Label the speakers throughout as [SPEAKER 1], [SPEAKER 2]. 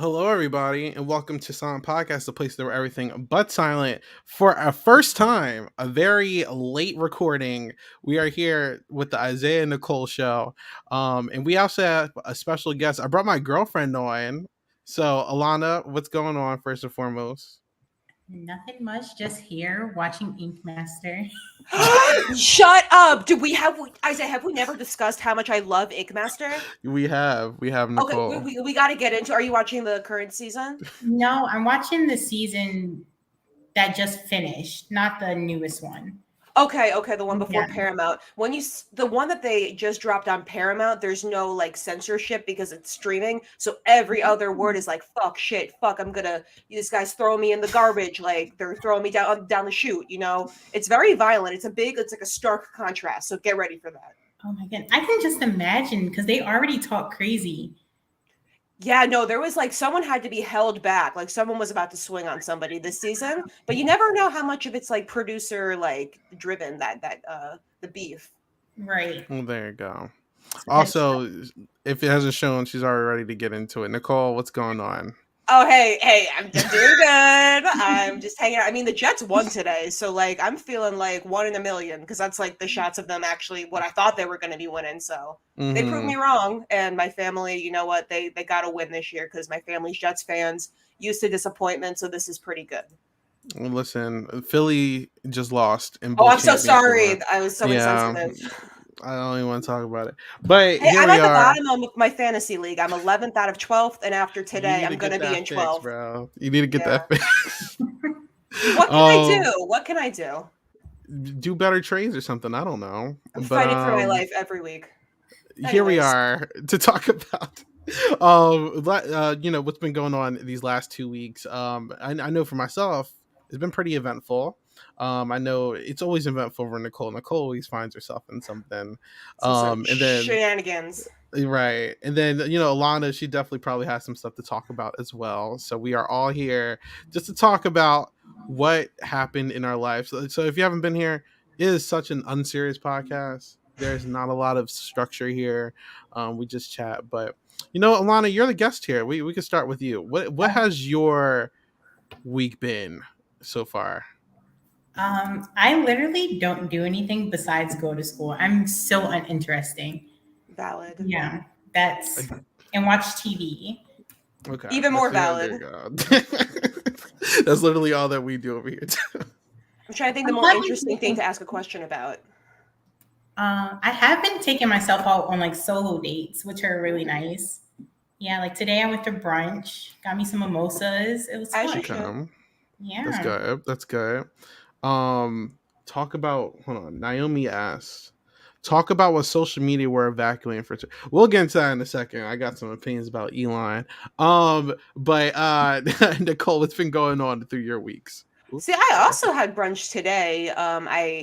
[SPEAKER 1] Hello, everybody, and welcome to Silent Podcast, the place where everything but silent. For our first time, a very late recording, we are here with the Isaiah and Nicole show, and we also have a special guest. I brought my girlfriend on. So, Alana, what's going on first and foremost?
[SPEAKER 2] Nothing much, just here watching Ink Master.
[SPEAKER 3] Shut up! Do we have Isaiah? Have we never discussed how much I love Ink Master?
[SPEAKER 1] We have
[SPEAKER 3] Okay, we,
[SPEAKER 1] Nicole.
[SPEAKER 3] we, we got to get into. Are you watching the current season?
[SPEAKER 2] No, I'm watching the season that just finished, not the newest one.
[SPEAKER 3] Okay, the one before
[SPEAKER 2] Yeah.
[SPEAKER 3] Paramount. The one that they just dropped on Paramount, there's no like censorship because it's streaming. So every other word is like fuck, shit, fuck. This guy's throwing me in the garbage. Like they're throwing me down the chute. It's very violent. It's like a stark contrast. So get ready for that.
[SPEAKER 2] Oh my god, I can just imagine because they already talk crazy.
[SPEAKER 3] Yeah, no, there was like someone had to be held back. Like someone was about to swing on somebody this season, but you never know how much of it's like producer like driven that the beef.
[SPEAKER 2] Right.
[SPEAKER 1] Well, there you go.
[SPEAKER 2] So
[SPEAKER 1] Also, if it hasn't shown, she's already ready to get into it. Nicole, what's going on?
[SPEAKER 3] Oh, hey, I'm doing good. I'm just hanging out. I mean, the Jets won today, so like I'm feeling like 1 in a million because that's like the shots of them actually what I thought they were going to be winning. So they proved me wrong, and my family, you know what, they got to win this year because my family's Jets fans, used to disappointment, so this is pretty good.
[SPEAKER 1] Listen, Philly just lost in
[SPEAKER 3] Oh,
[SPEAKER 1] both
[SPEAKER 3] I'm so
[SPEAKER 1] championship
[SPEAKER 3] sorry.
[SPEAKER 1] rounds.
[SPEAKER 3] I was so
[SPEAKER 1] Yeah,
[SPEAKER 3] insensitive.
[SPEAKER 1] I don't even want to talk about it. But
[SPEAKER 3] Hey,
[SPEAKER 1] here
[SPEAKER 3] I'm
[SPEAKER 1] we
[SPEAKER 3] at the
[SPEAKER 1] are.
[SPEAKER 3] bottom of my fantasy league. I'm 11th out of 12th, and after
[SPEAKER 1] You
[SPEAKER 3] today,
[SPEAKER 1] need
[SPEAKER 3] I'm
[SPEAKER 1] to
[SPEAKER 3] going
[SPEAKER 1] get
[SPEAKER 3] to be
[SPEAKER 1] that
[SPEAKER 3] in
[SPEAKER 1] fixed,
[SPEAKER 3] 12th.
[SPEAKER 1] bro. You need to get
[SPEAKER 3] Yeah.
[SPEAKER 1] that fixed.
[SPEAKER 3] What can I do? What can I do?
[SPEAKER 1] Do better trades or something. I don't know.
[SPEAKER 3] I'm
[SPEAKER 1] But
[SPEAKER 3] fighting for my life every week.
[SPEAKER 1] here we
[SPEAKER 3] Anyways.
[SPEAKER 1] are to talk about what's been going on these last 2 weeks. I know for myself it's been pretty eventful. I know it's always eventful for Nicole. Nicole always finds herself in something.
[SPEAKER 3] Some
[SPEAKER 1] And then
[SPEAKER 3] shenanigans.
[SPEAKER 1] right. And then, Alana, she definitely probably has some stuff to talk about as well. So we are all here just to talk about what happened in our lives. So if you haven't been here, it is such an unserious podcast. There's not a lot of structure here. We just chat. But, Alana, you're the guest here. We could start with you. What has your week been so far?
[SPEAKER 2] I literally don't do anything besides go to school. I'm so uninteresting.
[SPEAKER 3] Valid.
[SPEAKER 2] Yeah, that's and watch TV.
[SPEAKER 1] Okay.
[SPEAKER 3] Even more
[SPEAKER 1] There you
[SPEAKER 3] valid.
[SPEAKER 1] go. That's literally all that we do over here, too.
[SPEAKER 3] I'm trying to think the
[SPEAKER 2] I'm
[SPEAKER 3] more
[SPEAKER 2] probably
[SPEAKER 3] interesting thing
[SPEAKER 2] thinking-
[SPEAKER 3] to ask a question about.
[SPEAKER 2] I have been taking myself out on like solo dates, which are really nice. Yeah, like today I went to brunch, got me some mimosas. It was
[SPEAKER 3] As
[SPEAKER 2] fun.
[SPEAKER 3] you should.
[SPEAKER 1] Okay.
[SPEAKER 2] Yeah.
[SPEAKER 1] That's good. That's good. Talk about. Hold on. Naomi asked. Talk about what social media were evacuating for. We'll get into that in a second. I got some opinions about Elon. But Nicole, what's been going on through your weeks? Oops,
[SPEAKER 3] See, I
[SPEAKER 1] sorry.
[SPEAKER 3] also had brunch today.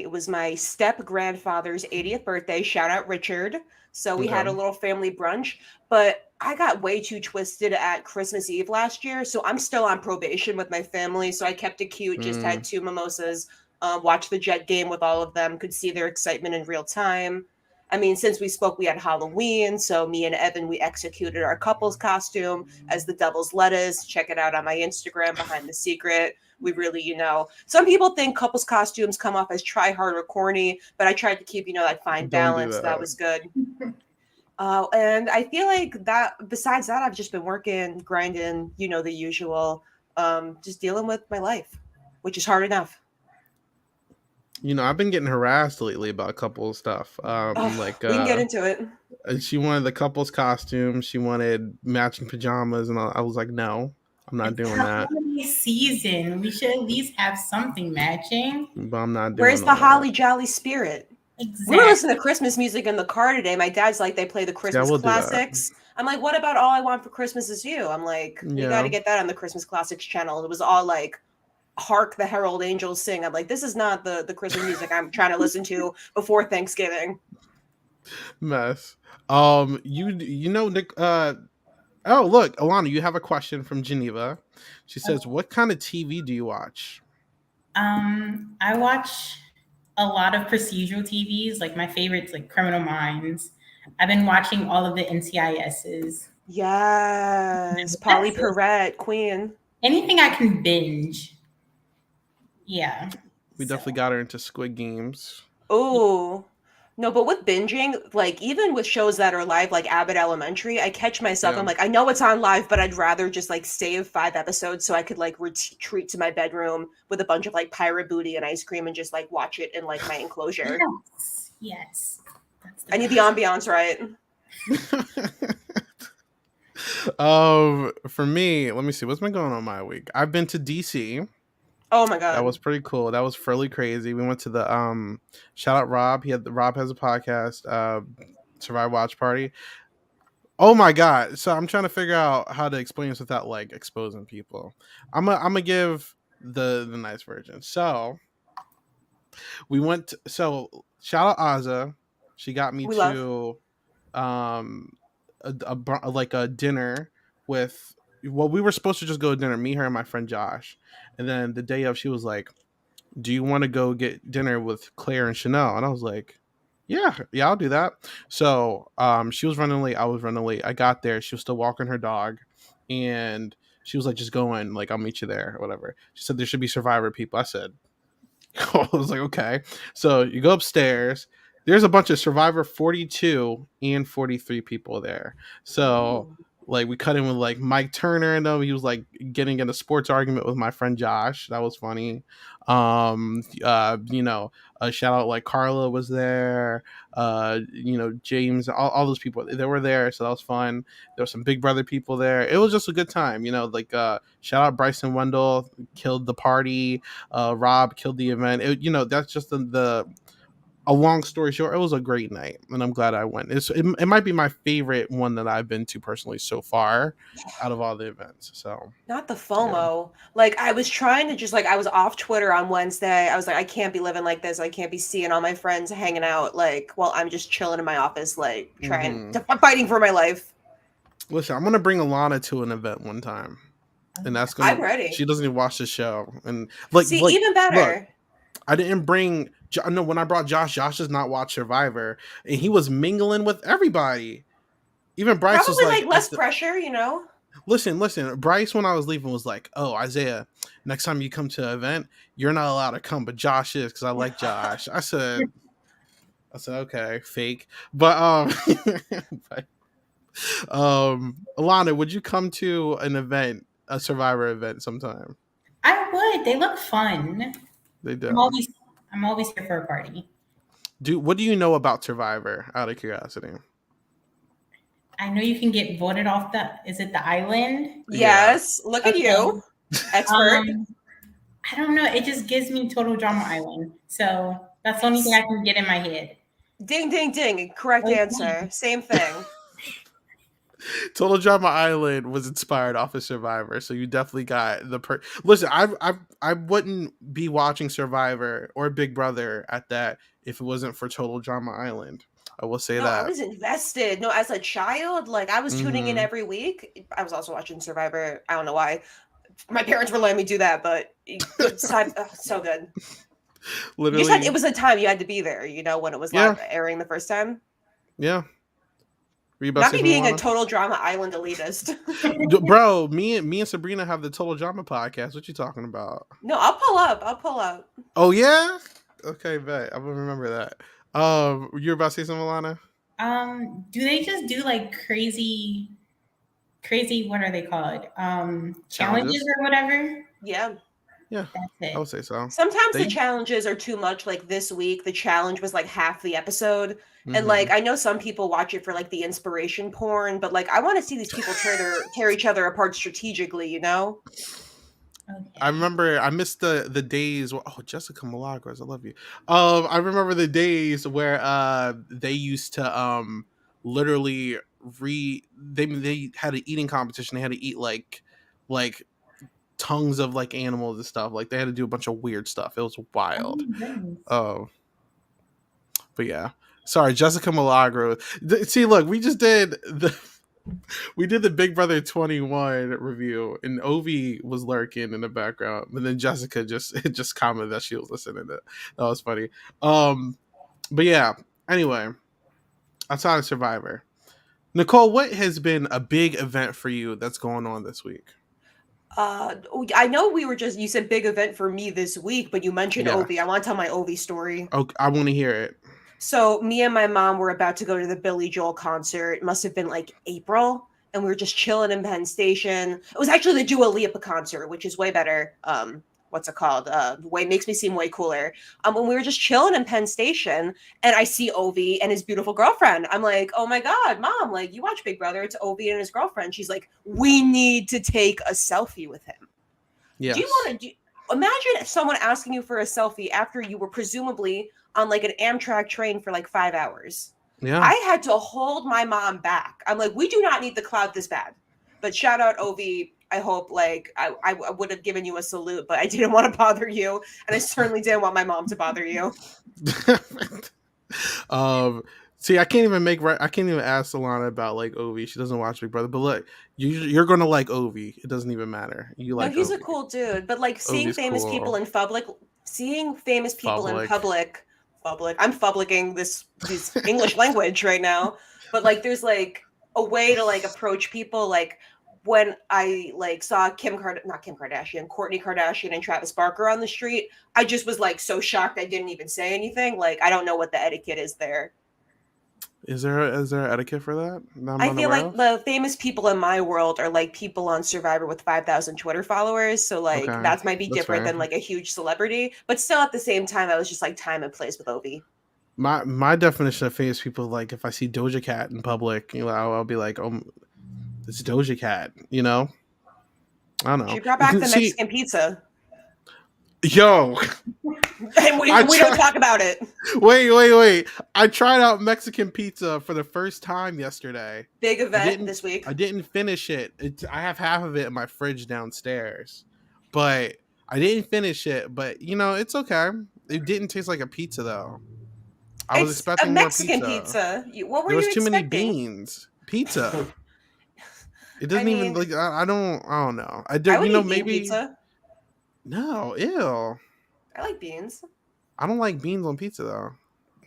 [SPEAKER 3] It was my step grandfather's 80th birthday. Shout out Richard. So we had a
[SPEAKER 1] Okay.
[SPEAKER 3] little family brunch, but I got way too twisted at Christmas Eve last year, so I'm still on probation with my family. So I kept it cute. Just had 2 mimosas. Watched the Jet game with all of them. Could see their excitement in real time. I mean, since we spoke, we had Halloween. So me and Evan, we executed our couple's costume as the Devil's Lettuce. Check it out on my Instagram, Behind the Secret. We really, some people think couples costumes come off as try hard or corny, but I tried to keep, that fine
[SPEAKER 1] Don't do
[SPEAKER 3] balance.
[SPEAKER 1] that.
[SPEAKER 3] That was good. And I feel like that, besides that, I've just been working, grinding, the usual, just dealing with my life, which is hard enough.
[SPEAKER 1] I've been getting harassed lately about a couple of stuff.
[SPEAKER 3] We can get into it.
[SPEAKER 1] She wanted the couple's costume. She wanted matching pajamas, and I was like, no, I'm not doing that.
[SPEAKER 2] Holiday season. We should at least have something matching.
[SPEAKER 1] But I'm not doing.
[SPEAKER 3] Where's the holly jolly spirit?
[SPEAKER 2] Exactly.
[SPEAKER 3] We were listening to Christmas music in the car today. My dad's like, they play the Christmas
[SPEAKER 1] we'll do that.
[SPEAKER 3] classics. I'm like, what about All I Want for Christmas Is You? I'm like, you got to get that on the Christmas Classics channel. It was all like, Hark the Herald Angels Sing. I'm like, this is not the Christmas music I'm trying to listen to before Thanksgiving.
[SPEAKER 1] Mess. Nick. Oh, look, Alana, you have a question from Geneva. She says, "What kind of TV do you watch?"
[SPEAKER 2] I watch a lot of procedural TVs. Like my favorites, like Criminal Minds. I've been watching all of the NCISs.
[SPEAKER 3] Yes, Polly
[SPEAKER 2] That's it.
[SPEAKER 3] Perrette, Queen.
[SPEAKER 2] Anything I can binge. Yeah.
[SPEAKER 1] We
[SPEAKER 2] So
[SPEAKER 1] definitely got her into Squid Games.
[SPEAKER 3] Oh. No, but with binging, like even with shows that are live, like Abbott Elementary, I catch myself.
[SPEAKER 1] Yeah.
[SPEAKER 3] I'm like, I know it's on live, but I'd rather just like save 5 episodes so I could like retreat to my bedroom with a bunch of like pirate booty and ice cream and just like watch it in like my enclosure.
[SPEAKER 2] yes. Yes. That's the
[SPEAKER 3] I need the
[SPEAKER 2] best.
[SPEAKER 3] ambiance, right?
[SPEAKER 1] For me, let me see what's been going on my week. I've been to DC.
[SPEAKER 3] Oh my
[SPEAKER 1] That
[SPEAKER 3] god.
[SPEAKER 1] was pretty cool. That was fairly crazy. We went to the shout out Rob. Rob has a podcast, Survive Watch Party. Oh my god. So I'm trying to figure out how to explain this without like exposing people. I'm gonna give the nice version. So we went so shout out Aza. She got me
[SPEAKER 3] We love.
[SPEAKER 1] to um like a dinner with, well, we were supposed to just go to dinner, me, her, and my friend Josh. And then the day of, she was like, do you want to go get dinner with Claire and Chanel? And I was like, yeah, I'll do that. So she was running late, I was running late. I got there, she was still walking her dog, and she was like, just go in, like I'll meet you there or whatever. She said there should be Survivor people. I said, I was like, okay. So you go upstairs. There's a bunch of Survivor 42 and 43 people there. So
[SPEAKER 3] Ooh.
[SPEAKER 1] like we cut in with like Mike Turner and them. He was like getting in a sports argument with my friend Josh. That was funny. A shout out, like Carla was there. James, all those people, they were there, so that was fun. There were some Big Brother people there. It was just a good time. Like shout out Bryson Wendell, killed the party. Rob killed the event. That's just the a long story short. It was a great night, and I'm glad I went. It might be my favorite one that I've been to personally so far, out of all the events. So
[SPEAKER 3] Not the
[SPEAKER 1] yeah.
[SPEAKER 3] FOMO. Like I was trying to just like I was off Twitter on Wednesday. I was like, I can't be living like this. I can't be seeing all my friends hanging out like while I'm just chilling in my office, like trying
[SPEAKER 1] Hmm.
[SPEAKER 3] to fighting for my life.
[SPEAKER 1] Listen, I'm gonna bring Alana to an event one time, and that's
[SPEAKER 3] I'm
[SPEAKER 1] gonna.
[SPEAKER 3] ready.
[SPEAKER 1] She doesn't even watch the show, and
[SPEAKER 3] See, even
[SPEAKER 1] look,
[SPEAKER 3] better.
[SPEAKER 1] I didn't bring. No, when I brought Josh, Josh does not watch Survivor, and he was mingling with everybody. Even Bryce was
[SPEAKER 3] Probably
[SPEAKER 1] like
[SPEAKER 3] like
[SPEAKER 1] at
[SPEAKER 3] less
[SPEAKER 1] the
[SPEAKER 3] pressure, you know?
[SPEAKER 1] listen. Bryce, when I was leaving, was like, "Oh, Isaiah, next time you come to an event, you're not allowed to come, but Josh is, because I like Josh." I said, okay, fake, but but, Alana, would you come to an event, a Survivor event, sometime?
[SPEAKER 2] I would. They look fun.
[SPEAKER 1] They
[SPEAKER 2] I'm
[SPEAKER 1] do.
[SPEAKER 2] always I'm always here for a party.
[SPEAKER 1] What do you know about Survivor? Out of curiosity.
[SPEAKER 2] I know you can get voted off is it the island?
[SPEAKER 1] Yeah.
[SPEAKER 3] Yes. Look at
[SPEAKER 2] Okay.
[SPEAKER 3] you. Expert.
[SPEAKER 2] I don't know. It just gives me total drama island. So that's the only thing I can get in my head.
[SPEAKER 3] Ding ding ding. Correct answer. Same thing.
[SPEAKER 1] Total Drama Island was inspired off of Survivor, so you definitely got Listen, I wouldn't be watching Survivor or Big Brother at that if it wasn't for Total Drama Island. I will say
[SPEAKER 3] No, I
[SPEAKER 1] that.
[SPEAKER 3] was invested. No, as a child, like I was tuning in
[SPEAKER 1] Hmm.
[SPEAKER 3] every week. I was also watching Survivor. I don't know why. My parents were letting me do that, but good side, so good. You just had it
[SPEAKER 1] Literally,
[SPEAKER 3] was a time you had to be there, you know, when it was
[SPEAKER 1] yeah,
[SPEAKER 3] live airing the first time.
[SPEAKER 1] yeah. Were you about to
[SPEAKER 3] Not
[SPEAKER 1] say
[SPEAKER 3] me
[SPEAKER 1] something,
[SPEAKER 3] being a
[SPEAKER 1] Alana?
[SPEAKER 3] total drama island elitist.
[SPEAKER 1] Bro, me and Sabrina have the Total Drama podcast. What you talking about?
[SPEAKER 3] No, I'll pull up. I'll pull up.
[SPEAKER 1] Oh yeah. Okay, bet I will remember that. You're about to say something, Alana?
[SPEAKER 2] Do they just do like crazy, what are they called? Challenges
[SPEAKER 1] Challenges?
[SPEAKER 2] or whatever?
[SPEAKER 3] Yeah.
[SPEAKER 1] Yeah,
[SPEAKER 2] That's
[SPEAKER 1] I would
[SPEAKER 2] it.
[SPEAKER 1] say so.
[SPEAKER 3] Sometimes the
[SPEAKER 1] They.
[SPEAKER 3] challenges are too much. Like this week, the challenge was like half the episode. And
[SPEAKER 1] Hmm.
[SPEAKER 3] like I know some people watch it for like the inspiration porn, but like I want to see these people tear each other apart strategically, you know?
[SPEAKER 1] I
[SPEAKER 2] Okay.
[SPEAKER 1] remember I missed the days where, oh, Jessica Milagros, I love you. I remember the days where they used to literally they had an eating competition. They had to eat like tongues of like animals and stuff. Like they had to do a bunch of weird stuff. It was
[SPEAKER 2] Oh
[SPEAKER 1] wild.
[SPEAKER 2] my goodness.
[SPEAKER 1] Oh, but yeah. Sorry, Jessica Milagros. See, look, we did the Big Brother 21 review, and Ovi was lurking in the background, but then Jessica just commented that she was listening to it. That was funny. But yeah. Anyway, outside of Survivor, Nicole, what has been a big event for you that's going on this week?
[SPEAKER 3] I know you said big event for me this week, but you mentioned Ovi. I
[SPEAKER 1] Yes.
[SPEAKER 3] want to tell my Ovi story.
[SPEAKER 1] Okay, I want to hear it.
[SPEAKER 3] So me and my mom were about to go to the Billy Joel concert. It must have been like April, and we were just chilling in Penn Station. It was actually the Dua Lipa concert, which is way better. What's it called? Way makes me seem way cooler. When we were just chilling in Penn Station, and I see Ovi and his beautiful girlfriend. I'm like, oh my god, mom! Like you watch Big Brother? It's Ovi and his girlfriend. She's like, we need to take a selfie with him. Do you
[SPEAKER 1] Yes.
[SPEAKER 3] want to imagine someone asking you for a selfie after you were presumably on like an Amtrak train for like 5 hours?
[SPEAKER 1] Yeah.
[SPEAKER 3] I had to hold my mom back. I'm like, we do not need the cloud this bad. But shout out Ovi. I hope like I would have given you a salute, but I didn't want to bother you, and I certainly didn't want my mom to bother you.
[SPEAKER 1] um. See, I can't even I can't even ask Alana about like Ovi. She doesn't watch Big Brother, but look, you're gonna like Ovi. It doesn't even matter. You
[SPEAKER 3] No,
[SPEAKER 1] like
[SPEAKER 3] he's a
[SPEAKER 1] Ovi.
[SPEAKER 3] cool dude, but like
[SPEAKER 1] Ovi's cool.
[SPEAKER 3] seeing famous people in
[SPEAKER 1] Public.
[SPEAKER 3] public. I'm publicing this English language right now, but like there's like a way to like approach people. Like when I like saw not Kim Kardashian, Kourtney Kardashian and Travis Barker on the street, I just was like so shocked I didn't even say anything. Like I don't know what the etiquette is there.
[SPEAKER 1] Is there etiquette for that I'm
[SPEAKER 3] I feel
[SPEAKER 1] unaware
[SPEAKER 3] like
[SPEAKER 1] of?
[SPEAKER 3] the famous people in my world are like people on Survivor with 5,000 Twitter followers. So like
[SPEAKER 1] Okay,
[SPEAKER 3] that might be
[SPEAKER 1] that's
[SPEAKER 3] different
[SPEAKER 1] fair.
[SPEAKER 3] than like a huge celebrity, but still at the same time, I was just like time and place with Ovi.
[SPEAKER 1] My definition of famous people, like if I see Doja Cat in public, I'll be like, oh, it's Doja Cat. I don't
[SPEAKER 3] She
[SPEAKER 1] know.
[SPEAKER 3] brought back the
[SPEAKER 1] See,
[SPEAKER 3] Mexican pizza,
[SPEAKER 1] yo,
[SPEAKER 3] and we
[SPEAKER 1] I
[SPEAKER 3] we don't
[SPEAKER 1] tried.
[SPEAKER 3] talk about it.
[SPEAKER 1] Wait. I tried out Mexican pizza for the first time yesterday.
[SPEAKER 3] Big
[SPEAKER 1] I
[SPEAKER 3] event
[SPEAKER 1] didn't.
[SPEAKER 3] this week.
[SPEAKER 1] I didn't finish it. I have half of it in my fridge downstairs, but I didn't finish it. But it's okay. It didn't taste like a pizza though. I was
[SPEAKER 3] It's a
[SPEAKER 1] expecting more
[SPEAKER 3] Mexican
[SPEAKER 1] pizza.
[SPEAKER 3] pizza. What were
[SPEAKER 1] There was
[SPEAKER 3] you
[SPEAKER 1] too many
[SPEAKER 3] expecting?
[SPEAKER 1] beans. Pizza. It
[SPEAKER 3] I
[SPEAKER 1] doesn't even
[SPEAKER 3] mean,
[SPEAKER 1] like. I don't know. I do.
[SPEAKER 3] I would eat bean
[SPEAKER 1] Maybe
[SPEAKER 3] pizza.
[SPEAKER 1] no. Ew.
[SPEAKER 3] I like beans.
[SPEAKER 1] I don't like beans on pizza though.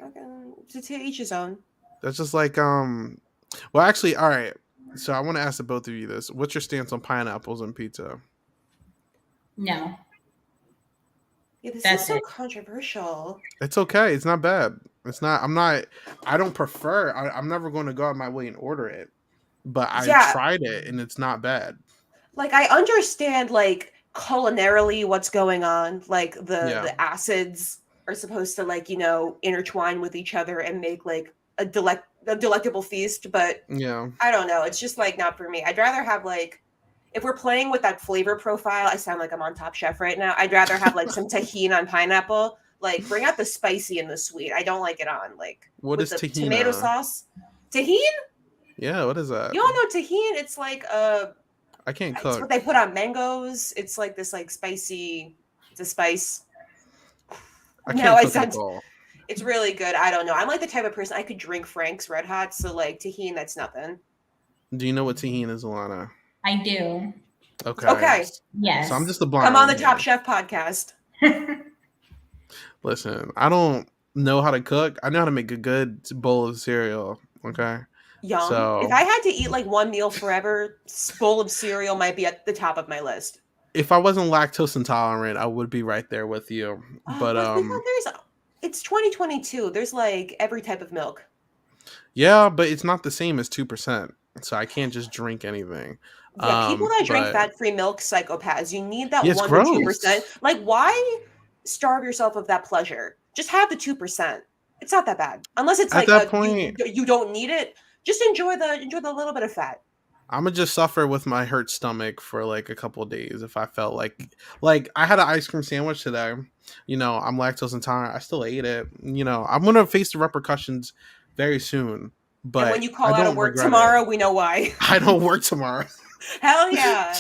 [SPEAKER 3] Okay, to each his own.
[SPEAKER 1] That's just like Well, actually, all right. So I want to ask the both of you this: what's your stance on pineapples on pizza?
[SPEAKER 2] No,
[SPEAKER 3] Yeah, this is
[SPEAKER 2] that's
[SPEAKER 3] so
[SPEAKER 2] it.
[SPEAKER 3] controversial.
[SPEAKER 1] It's okay. It's not bad. It's not. I'm not. I don't prefer. I'm never going to go out my way and order it. But I've
[SPEAKER 3] Yeah,
[SPEAKER 1] tried it and it's not bad.
[SPEAKER 3] like I understand like culinarily what's going on. Like
[SPEAKER 1] Yeah.
[SPEAKER 3] the acids are supposed to like, intertwine with each other and make like a delectable feast, but
[SPEAKER 1] Yeah.
[SPEAKER 3] I don't know. It's just like not for me. I'd rather have like if we're playing with that flavor profile, I sound like I'm on Top Chef right now. I'd rather have like some tahini on pineapple. Like bring out the spicy and the sweet. I don't like it on like
[SPEAKER 1] What
[SPEAKER 3] with
[SPEAKER 1] is
[SPEAKER 3] the tomato
[SPEAKER 1] tahina?
[SPEAKER 3] sauce. Tahini?
[SPEAKER 1] Yeah. What is that?
[SPEAKER 3] You all know tahini? It's like
[SPEAKER 1] I can't
[SPEAKER 3] it's what
[SPEAKER 1] cook.
[SPEAKER 3] they put on mangoes. It's like this like spicy. It's a spice.
[SPEAKER 1] I
[SPEAKER 3] No,
[SPEAKER 1] can't
[SPEAKER 3] I
[SPEAKER 1] cook
[SPEAKER 3] sound.
[SPEAKER 1] Nicole.
[SPEAKER 3] It's really good. I don't know. I'm like the type of person I could drink Frank's Red Hot. So like tahini, that's nothing.
[SPEAKER 1] Do you know what tahini is, Alana?
[SPEAKER 2] I do.
[SPEAKER 1] Okay.
[SPEAKER 3] Okay,
[SPEAKER 1] So I'm
[SPEAKER 2] Yes.
[SPEAKER 1] just the blind
[SPEAKER 3] come on
[SPEAKER 1] one
[SPEAKER 3] the Top
[SPEAKER 1] here.
[SPEAKER 3] Chef podcast.
[SPEAKER 1] Listen, I don't know how to cook. I know how to make a good bowl of cereal. Okay.
[SPEAKER 3] Yum. If
[SPEAKER 1] So
[SPEAKER 3] I had to eat like one meal forever, bowl of cereal might be at the top of my list.
[SPEAKER 1] if I wasn't lactose intolerant, I would be right there with you.
[SPEAKER 3] Oh,
[SPEAKER 1] But
[SPEAKER 3] but it's 2022. There's like every type of milk.
[SPEAKER 1] yeah, but it's not the same as 2%. So I can't just drink anything.
[SPEAKER 3] Yeah, people that drink
[SPEAKER 1] But
[SPEAKER 3] fat-free milk, psychopaths. You need that
[SPEAKER 1] yeah, it's
[SPEAKER 3] 1 to 2%.
[SPEAKER 1] gross.
[SPEAKER 3] Like, why starve yourself of that pleasure? Just have the 2%. It's not that bad, unless it's
[SPEAKER 1] At
[SPEAKER 3] like
[SPEAKER 1] that
[SPEAKER 3] you
[SPEAKER 1] point,
[SPEAKER 3] you don't need it. Just enjoy the little bit of fat.
[SPEAKER 1] I'm gonna just suffer with my hurt stomach for like a couple of days if I felt like I had an ice cream sandwich today. I'm lactose intolerant. I still ate it. I'm gonna face the repercussions very soon,
[SPEAKER 3] And when
[SPEAKER 1] but
[SPEAKER 3] you
[SPEAKER 1] I
[SPEAKER 3] call out of
[SPEAKER 1] don't
[SPEAKER 3] work
[SPEAKER 1] regret it.
[SPEAKER 3] tomorrow, we know why.
[SPEAKER 1] I don't work tomorrow.
[SPEAKER 3] Hell yeah.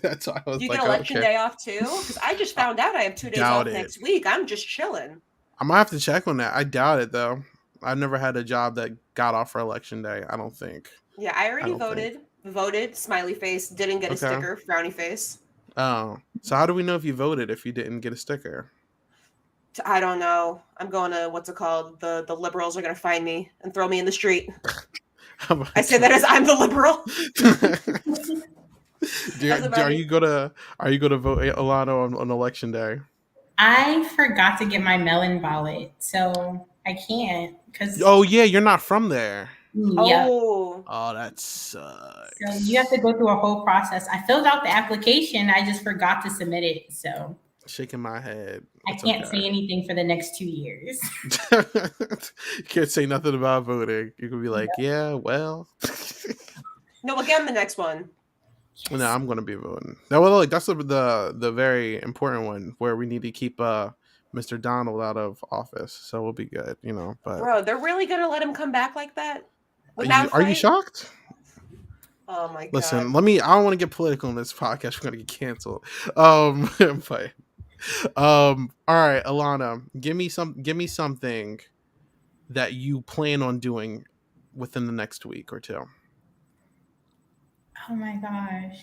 [SPEAKER 1] That's why I
[SPEAKER 3] Do
[SPEAKER 1] was
[SPEAKER 3] you
[SPEAKER 1] like,
[SPEAKER 3] get election
[SPEAKER 1] okay,
[SPEAKER 3] day off too? Because I just
[SPEAKER 1] I
[SPEAKER 3] found out I have 2 days
[SPEAKER 1] doubt
[SPEAKER 3] off
[SPEAKER 1] it.
[SPEAKER 3] next week. I'm just chilling.
[SPEAKER 1] I'm gonna have to check on that. I doubt it though. I've never had a job that got off for election day. I don't think.
[SPEAKER 3] Yeah, I
[SPEAKER 1] I
[SPEAKER 3] already
[SPEAKER 1] don't think.
[SPEAKER 3] voted, smiley face, didn't get a
[SPEAKER 1] Okay.
[SPEAKER 3] sticker, frowny face.
[SPEAKER 1] Oh, so how do we know if you voted if you didn't get a sticker?
[SPEAKER 3] I don't know. I'm going to what's it called? The liberals are gonna find me and throw me in the street.
[SPEAKER 1] How about
[SPEAKER 3] I say that as I'm the liberal. That's about
[SPEAKER 1] are
[SPEAKER 3] it.
[SPEAKER 1] you gonna vote Alana on election day?
[SPEAKER 2] I forgot to get my melon ballot, so I can't because
[SPEAKER 1] Oh yeah, you're not from there.
[SPEAKER 2] yep.
[SPEAKER 3] Oh,
[SPEAKER 1] Oh, that
[SPEAKER 2] So you have
[SPEAKER 1] sucks.
[SPEAKER 2] to go through a whole process. I filled out the application, I just forgot to submit it, so
[SPEAKER 1] Shaking my head.
[SPEAKER 2] I
[SPEAKER 1] It's
[SPEAKER 2] can't say
[SPEAKER 1] okay.
[SPEAKER 2] anything for the next 2 years.
[SPEAKER 1] You can't say nothing about voting. You can be like, yeah, well.
[SPEAKER 3] no, we'll get him the next one.
[SPEAKER 1] No, I'm gonna be voting. No, well, like that's the very important one where we need to keep Mr. Donald out of office, so we'll be good, But
[SPEAKER 3] Bro, they're really gonna let him come back like that without a
[SPEAKER 1] are you
[SPEAKER 3] fight?
[SPEAKER 1] shocked?
[SPEAKER 3] Oh my
[SPEAKER 1] Listen,
[SPEAKER 3] god.
[SPEAKER 1] I don't want to get political in this podcast. We're gonna get canceled. But all right, Alana, give me something that you plan on doing within the next week or two.
[SPEAKER 2] Oh my gosh.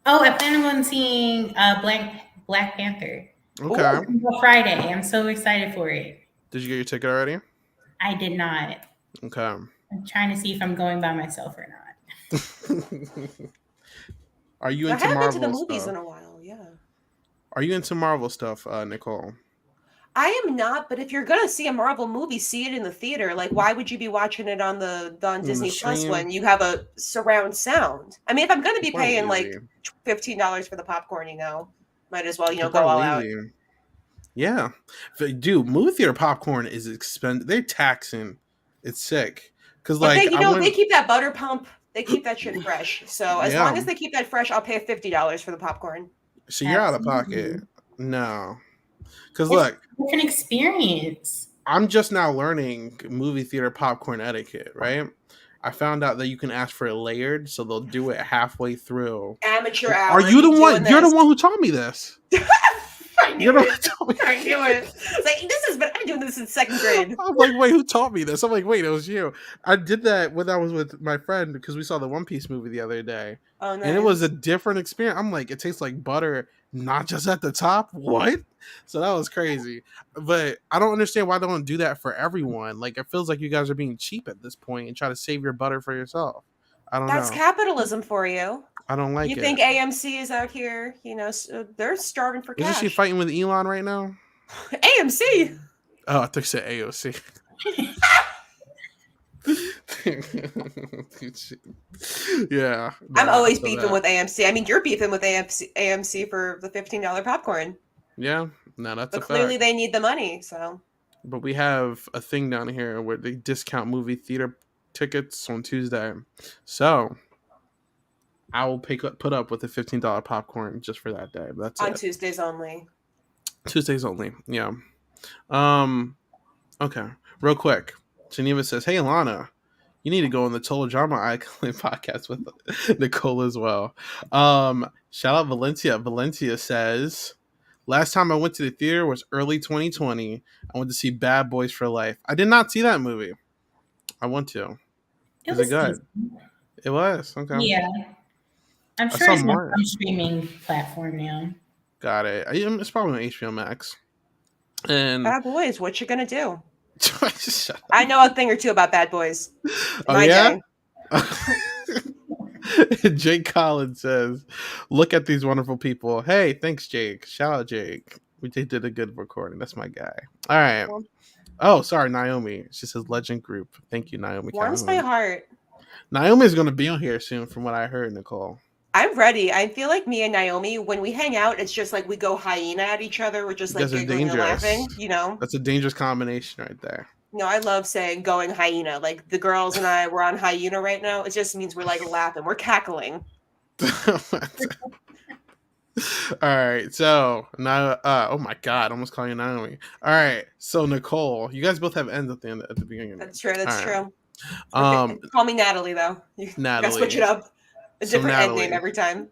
[SPEAKER 2] Oh, I plan on seeing Black Panther.
[SPEAKER 1] Okay.
[SPEAKER 3] Ooh.
[SPEAKER 2] On Friday. I'm so excited for it.
[SPEAKER 1] Did you get your ticket already?
[SPEAKER 2] I did not.
[SPEAKER 1] Okay.
[SPEAKER 2] I'm trying to see if I'm going by myself or not.
[SPEAKER 1] Are you
[SPEAKER 3] I
[SPEAKER 1] into
[SPEAKER 3] haven't been to the
[SPEAKER 1] Marvel
[SPEAKER 3] movies
[SPEAKER 1] stuff?
[SPEAKER 3] in a while, yeah.
[SPEAKER 1] Are you into Marvel stuff, Nicole?
[SPEAKER 3] I am not, but if you're gonna see a Marvel movie, see it in the theater. Like, why would you be watching it on on
[SPEAKER 1] On the
[SPEAKER 3] Disney Plus
[SPEAKER 1] stream?
[SPEAKER 3] when you have a surround sound? I mean, if I'm gonna be
[SPEAKER 1] It's not
[SPEAKER 3] paying
[SPEAKER 1] easy.
[SPEAKER 3] like $15 for the popcorn, might as well,
[SPEAKER 1] It's
[SPEAKER 3] go
[SPEAKER 1] not
[SPEAKER 3] all out.
[SPEAKER 1] easy. Yeah. Dude, movie theater popcorn is expensive. They're taxing. It's sick. Cause
[SPEAKER 3] But they,
[SPEAKER 1] like I
[SPEAKER 3] they
[SPEAKER 1] went
[SPEAKER 3] keep that butter pump. They keep that shit fresh. So as
[SPEAKER 1] yeah.
[SPEAKER 3] long as they keep that fresh, I'll pay $50 for the popcorn.
[SPEAKER 1] So you're out of pocket.
[SPEAKER 2] Absolutely.
[SPEAKER 1] No. Cause
[SPEAKER 2] It's
[SPEAKER 1] look,
[SPEAKER 2] a different experience.
[SPEAKER 1] I'm just now learning movie theater popcorn etiquette, right? I found out that you can ask for it layered, so they'll do it halfway through.
[SPEAKER 3] Amateur
[SPEAKER 1] Are
[SPEAKER 3] hour.
[SPEAKER 1] you the
[SPEAKER 3] Keep doing
[SPEAKER 1] one? You're the
[SPEAKER 3] this.
[SPEAKER 1] one who taught me this.
[SPEAKER 3] I
[SPEAKER 1] You're
[SPEAKER 3] knew
[SPEAKER 1] the one
[SPEAKER 3] it.
[SPEAKER 1] who taught me.
[SPEAKER 3] I knew it. It's like I've been doing this in second grade.
[SPEAKER 1] I'm like, wait, who taught me this? I'm like, wait, it was you. I did that when I was with my friend because we saw the One Piece movie the other day,
[SPEAKER 3] Oh,
[SPEAKER 1] and it was a
[SPEAKER 3] nice.
[SPEAKER 1] different experience. I'm like, it tastes like butter, not just at the top. What? So that was crazy. But I don't understand why they don't do that for everyone. Like, it feels like you guys are being cheap at this point and try to save your butter for yourself. I don't
[SPEAKER 3] That's
[SPEAKER 1] know.
[SPEAKER 3] capitalism for you.
[SPEAKER 1] I don't like
[SPEAKER 3] You
[SPEAKER 1] it.
[SPEAKER 3] think AMC is out here, they're starving for
[SPEAKER 1] Isn't she
[SPEAKER 3] cash.
[SPEAKER 1] fighting with Elon right now?
[SPEAKER 3] AMC.
[SPEAKER 1] Oh, I thought you said AOC. Yeah.
[SPEAKER 3] I'm
[SPEAKER 1] nah,
[SPEAKER 3] always
[SPEAKER 1] so
[SPEAKER 3] beefing
[SPEAKER 1] that-
[SPEAKER 3] with AMC. I mean, you're beefing with AMC for the $15 popcorn.
[SPEAKER 1] Yeah, no, that's
[SPEAKER 3] But
[SPEAKER 1] a
[SPEAKER 3] clearly
[SPEAKER 1] fact.
[SPEAKER 3] they need the money, so.
[SPEAKER 1] But we have a thing down here where they discount movie theater tickets on Tuesday. So I will put up with the $15 popcorn just for that day. That's
[SPEAKER 3] On
[SPEAKER 1] it.
[SPEAKER 3] Tuesdays only.
[SPEAKER 1] Tuesdays only. Yeah. Um. Okay. Real quick. Geneva says, "Hey, Alana, you need to go on the Total Drama Icon podcast with Nicole as well." Shout out Valencia. Valencia says, "Last time I went to the theater was early 2020. I went to see Bad Boys for Life. I did not see that movie. I want to.
[SPEAKER 2] It
[SPEAKER 1] Is it
[SPEAKER 2] was
[SPEAKER 1] good?
[SPEAKER 2] decent.
[SPEAKER 1] It was okay.
[SPEAKER 2] Yeah. I'm
[SPEAKER 1] I
[SPEAKER 2] sure
[SPEAKER 1] saw
[SPEAKER 2] it's on
[SPEAKER 1] more.
[SPEAKER 2] some streaming platform now.
[SPEAKER 1] Got it. It's probably on HBO Max. And
[SPEAKER 3] Bad Boys, what you gonna do?
[SPEAKER 1] shut up.
[SPEAKER 3] I know a thing or two about Bad Boys.
[SPEAKER 1] Oh
[SPEAKER 3] My
[SPEAKER 1] yeah.
[SPEAKER 3] day.
[SPEAKER 1] Jake Collins says, "Look at these wonderful people." Hey, thanks, Jake. Shout out, Jake. They did a good recording. That's my guy. All right.
[SPEAKER 3] Well,
[SPEAKER 1] Oh, sorry, Naomi. She says Legend Group. Thank you, Naomi.
[SPEAKER 3] warms my heart.
[SPEAKER 1] Naomi is going to be on here soon, from what I heard, Nicole.
[SPEAKER 3] I'm ready. I feel like me and Naomi, when we hang out, it's just like we go hyena at each other. We're just
[SPEAKER 1] You
[SPEAKER 3] like
[SPEAKER 1] guys are
[SPEAKER 3] giggling and
[SPEAKER 1] dangerous.
[SPEAKER 3] laughing,
[SPEAKER 1] That's a dangerous combination right there.
[SPEAKER 3] No, I love saying going hyena. Like the girls and I, we're on hyena right now. It just means we're like laughing. We're cackling.
[SPEAKER 1] All right, so now, oh my God, I almost call you Naomi. All right, so Nicole, you guys both have ends at the end at the beginning.
[SPEAKER 3] That's true. That's
[SPEAKER 1] All right.
[SPEAKER 3] true. Call me Natalie though. You
[SPEAKER 1] Natalie.
[SPEAKER 3] gotta switch it up. A
[SPEAKER 1] So
[SPEAKER 3] different end
[SPEAKER 1] Natalie.
[SPEAKER 3] name every time.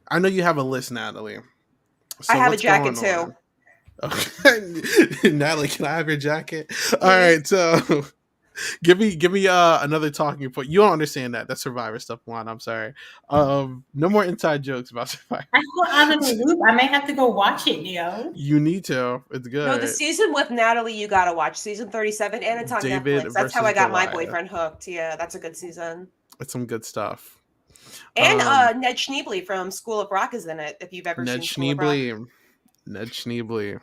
[SPEAKER 1] I know you have a list, Natalie. So
[SPEAKER 3] I have a
[SPEAKER 1] what's
[SPEAKER 3] jacket
[SPEAKER 1] going
[SPEAKER 3] too.
[SPEAKER 1] on? Okay. Natalie, can I have your jacket? All right, so Give me another talking point. You don't understand that. That's Survivor stuff, Juan. I'm sorry. No more inside jokes about Survivor.
[SPEAKER 2] I feel out of the loop. I may have to go watch it, Neo.
[SPEAKER 1] You need to. It's
[SPEAKER 3] No, the
[SPEAKER 1] good.
[SPEAKER 3] season with Natalie you gotta watch. Season 37, and it's on
[SPEAKER 1] David
[SPEAKER 3] Netflix. That's how
[SPEAKER 1] versus
[SPEAKER 3] I got my
[SPEAKER 1] Goliath.
[SPEAKER 3] boyfriend hooked. Yeah, that's a good season.
[SPEAKER 1] It's some good stuff.
[SPEAKER 3] And Ned Schneebly from School of Rock is in it, if you've ever
[SPEAKER 1] Ned
[SPEAKER 3] seen School of Rock.
[SPEAKER 1] Schneebly.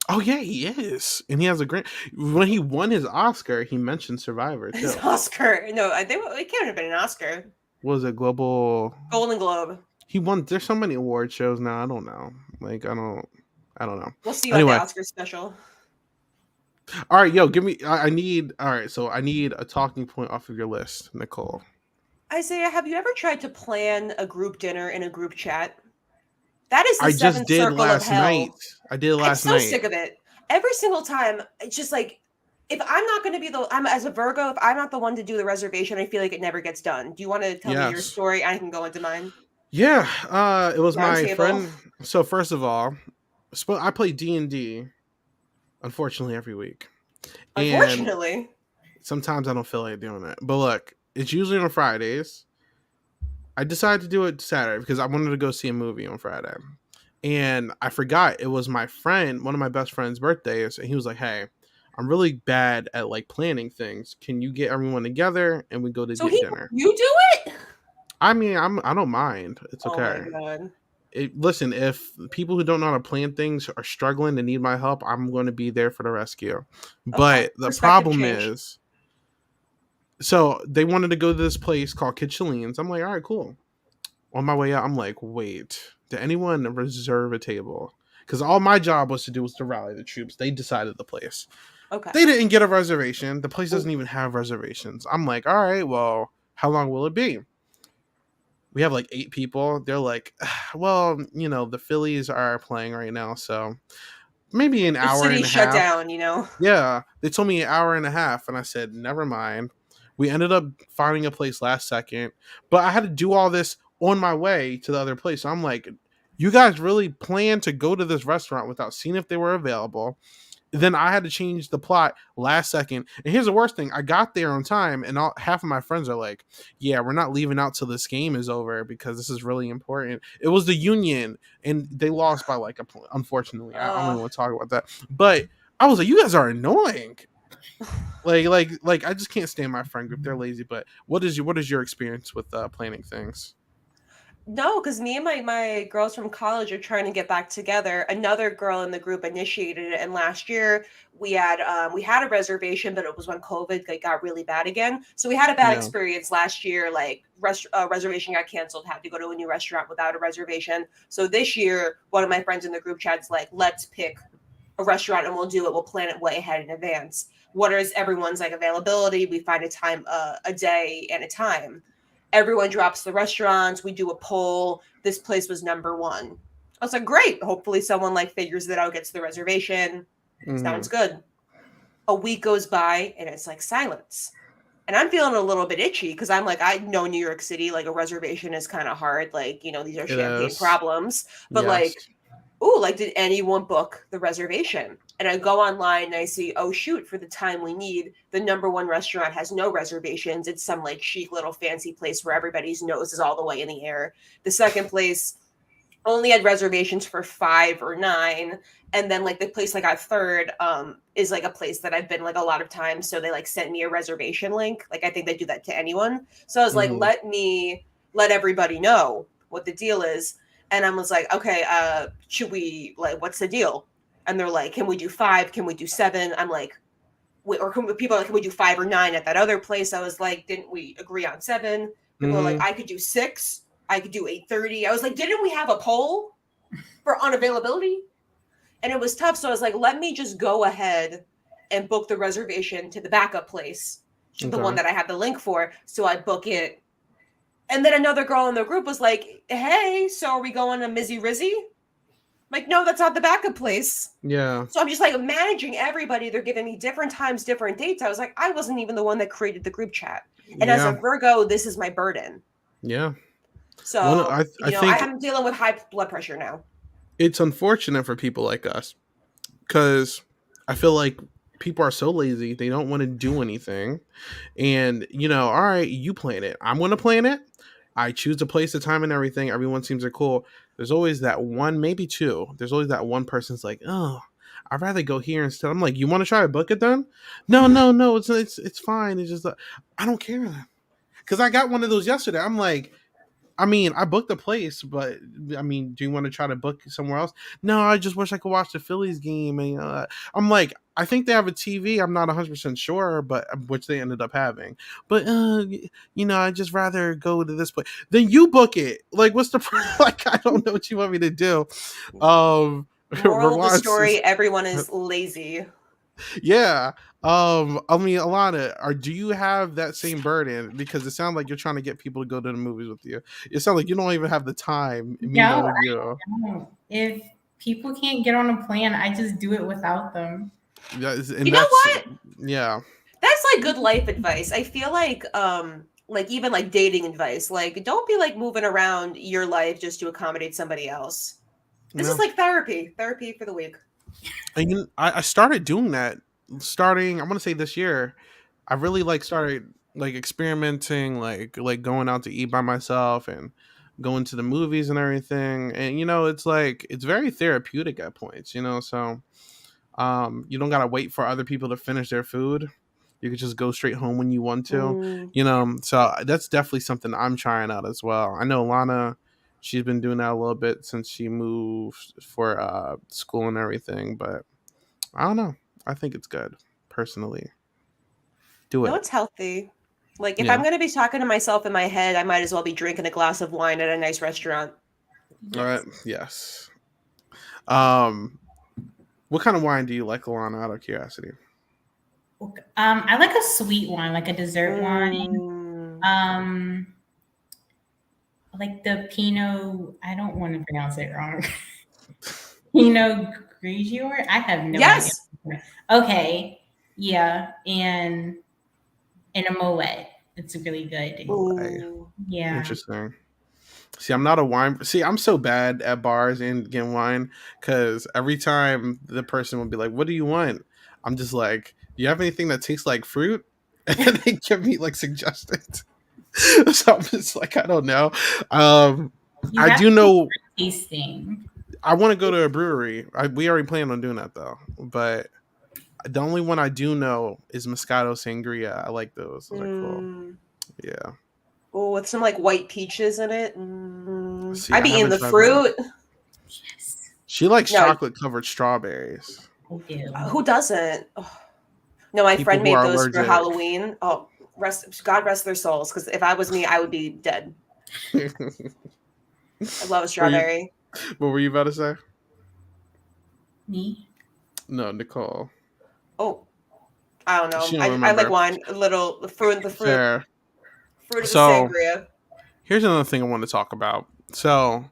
[SPEAKER 1] Oh yeah, he is, and he has a great. When he won his Oscar, he mentioned Survivor too.
[SPEAKER 3] His Oscar. No, it can't have been an Oscar.
[SPEAKER 1] What was it Global
[SPEAKER 3] Golden Globe.
[SPEAKER 1] He won. There's so many award shows now. I don't know. Like I don't know.
[SPEAKER 3] We'll see you
[SPEAKER 1] Anyway.
[SPEAKER 3] at the Oscar special.
[SPEAKER 1] All right, yo, give me. I need. All right, so I need a talking point off of your list, Nicole.
[SPEAKER 3] Isaiah, have you ever tried to plan a group dinner in a group chat? That is the
[SPEAKER 1] I just
[SPEAKER 3] seventh
[SPEAKER 1] did
[SPEAKER 3] circle of
[SPEAKER 1] last
[SPEAKER 3] hell.
[SPEAKER 1] night. I did last
[SPEAKER 3] I'm
[SPEAKER 1] night.
[SPEAKER 3] so sick of it. Every single time, it's just like, if I'm not going to be I'm as a Virgo, if I'm not the one to do the reservation, I feel like it never gets done. Do you want to tell me your story? I can go into mine.
[SPEAKER 1] Yeah, it was
[SPEAKER 3] Round
[SPEAKER 1] my
[SPEAKER 3] table.
[SPEAKER 1] friend. So first of all, I play D&D, unfortunately, every week.
[SPEAKER 3] Unfortunately.
[SPEAKER 1] And sometimes I don't feel like doing it. But look, it's usually on Fridays. I decided to do it Saturday because I wanted to go see a movie on Friday. And I forgot it was my friend, one of my best friend's birthdays. And he was like, hey, I'm really bad at like planning things. Can you get everyone together and we go to get dinner?
[SPEAKER 3] You do it?
[SPEAKER 1] I mean, I don't mind. It's okay.
[SPEAKER 3] Oh my God.
[SPEAKER 1] Listen, if people who don't know how to plan things are struggling and need my help, I'm going to be there for the rescue. But the problem is, so they wanted to go to this place called Kitchelines. I'm like, all right, cool. On my way out, I'm like, wait, did anyone reserve a table? Because all my job was to rally the troops. They decided the place.
[SPEAKER 3] Okay.
[SPEAKER 1] They didn't get a reservation. The place doesn't even have reservations. I'm like, all right, well, how long will it be? We have like 8 people. They're like, well, you know, the Phillies are playing right now, so maybe an hour and a half. The city
[SPEAKER 3] shut down, you know?
[SPEAKER 1] Yeah. They told me an hour and a half, and I said, never mind. We ended up finding a place last second, but I had to do all this on my way to the other place. So I'm like, you guys really planned to go to this restaurant without seeing if they were available. Then I had to change the plot last second. And here's the worst thing. I got there on time, and half of my friends are like, yeah, we're not leaving out till this game is over because this is really important. It was the Union, and they lost by like a point. Unfortunately, I don't even want to talk about that. But I was like, you guys are annoying. like I just can't stand my friend group. They're lazy. But what is your experience with planning things?
[SPEAKER 3] No, because me and my girls from college are trying to get back together. Another girl in the group initiated it, and last year we had a reservation, but it was when COVID got really bad again. So we had a bad experience last year. Like reservation got canceled, had to go to a new restaurant without a reservation. So this year, one of my friends in the group chat's like, let's pick a restaurant and we'll do it. We'll plan it way ahead in advance. What is everyone's like availability? We find a time, a day and a time. Everyone drops the restaurants. We do a poll. This place was number 1. I was like, great. Hopefully someone like figures it out, gets the reservation. Sounds good. A week goes by and it's like silence. And I'm feeling a little bit itchy because I'm like, I know New York City, like a reservation is kind of hard. Like, you know, these are champagne problems. But like, ooh, like, did anyone book the reservation? And I go online and I see, oh, shoot, for the time we need, the number 1 restaurant has no reservations. It's some like chic little fancy place where everybody's nose is all the way in the air. The second place only had reservations for 5 or 9. And then like the place I got third is like a place that I've been like a lot of times. So they like sent me a reservation link. Like I think they do that to anyone. So I was like, let everybody know what the deal is. And I was like, okay, should we, like, what's the deal? And they're like, can we do 5? Can we do 7? I'm like, people are like, can we do 5 or 9 at that other place? I was like, didn't we agree on 7? People are like, I could do 6. I could do 8:30. I was like, didn't we have a poll for unavailability? And it was tough. So I was like, let me just go ahead and book the reservation to the backup place, the one that I have the link for. So I book it. And then another girl in the group was like, hey, so are we going to Mizzy Rizzy? I'm like, no, that's not the backup place.
[SPEAKER 1] Yeah.
[SPEAKER 3] So I'm just like managing everybody. They're giving me different times, different dates. I was like, I wasn't even the one that created the group chat. And as a Virgo, this is my burden.
[SPEAKER 1] Yeah.
[SPEAKER 3] So I think I'm dealing with high blood pressure now.
[SPEAKER 1] It's unfortunate for people like us because I feel like people are so lazy, they don't want to do anything. And all right, you plan it, I'm going to plan it. I choose the place, the time, and everything. Everyone seems to cool. There's always that one, maybe two. There's always that one person's like, oh, I'd rather go here instead. I'm like, you want to try to book it then? No, no, no. It's fine. It's just I don't care, because I got one of those yesterday. I'm like, I mean, I booked the place, but I mean, do you want to try to book somewhere else? No, I just wish I could watch the Phillies game. And I'm like, I think they have a TV. I'm not 100% sure, but which they ended up having. But I just rather go to this place. Then you book it. Like, what's the like? I don't know what you want me to do.
[SPEAKER 3] Moral of the
[SPEAKER 1] Rowan
[SPEAKER 3] story:
[SPEAKER 1] says-
[SPEAKER 3] everyone is lazy.
[SPEAKER 1] yeah. I mean, Alana, do you have that same burden? Because it sounds like you're trying to get people to go to the movies with you. It sounds like you don't even have the time. Me
[SPEAKER 2] No,
[SPEAKER 1] knowing you.
[SPEAKER 2] I don't. If people can't get on a plan, I just do it without them.
[SPEAKER 1] Yeah, and
[SPEAKER 3] You know what?
[SPEAKER 1] Yeah.
[SPEAKER 3] That's like good life advice. I feel like even like dating advice. Like, don't be like moving around your life just to accommodate somebody else. This is like therapy for the week.
[SPEAKER 1] And I started doing that. Starting, I'm gonna say this year, I really started experimenting, going out to eat by myself and going to the movies and everything. And it's very therapeutic at points. So you don't gotta wait for other people to finish their food. You could just go straight home when you want to. So that's definitely something I'm trying out as well. I know Lana, she's been doing that a little bit since she moved for school and everything, but I don't know. I think it's good, personally. Do it.
[SPEAKER 3] No, it's healthy. Like, if
[SPEAKER 1] Yeah.
[SPEAKER 3] I'm going to be talking to myself in my head, I might as well be drinking a glass of wine at a nice restaurant.
[SPEAKER 1] All right. Yes. What kind of wine do you like, Alana, out of curiosity?
[SPEAKER 2] I like a sweet one, like a dessert wine. Like the Pinot. I don't want to pronounce it wrong. Pinot Grigio. I have no idea. Okay. Yeah, and a Moet. It's really good.
[SPEAKER 3] Ooh.
[SPEAKER 2] Yeah.
[SPEAKER 1] Interesting. See, I'm not a wine. See, I'm so bad at bars and getting wine because every time the person will be like, "What do you want?" I'm just like, "Do you have anything that tastes like fruit?" And they give me suggestions. So I'm just like, I don't know. I do know.
[SPEAKER 2] Tasting.
[SPEAKER 1] I want to go to a brewery. We already plan on doing that though. But the only one I do know is Moscato Sangria. I like those. Those are cool. Yeah.
[SPEAKER 3] Oh, with some white peaches in it.
[SPEAKER 1] See,
[SPEAKER 3] I'd be eating the fruit.
[SPEAKER 2] Yes.
[SPEAKER 1] She likes chocolate covered strawberries.
[SPEAKER 2] I do.
[SPEAKER 3] Who doesn't? Oh. No, my friend made those for Halloween. Oh, God rest their souls. Because if I was me, I would be dead. I love a strawberry.
[SPEAKER 1] What were you about to say?
[SPEAKER 3] Me?
[SPEAKER 1] No, Nicole.
[SPEAKER 3] Oh, I don't know. I like wine. The fruit.
[SPEAKER 1] Fair.
[SPEAKER 3] Fruit of the sangria.
[SPEAKER 1] Here's another thing I want to talk about. So,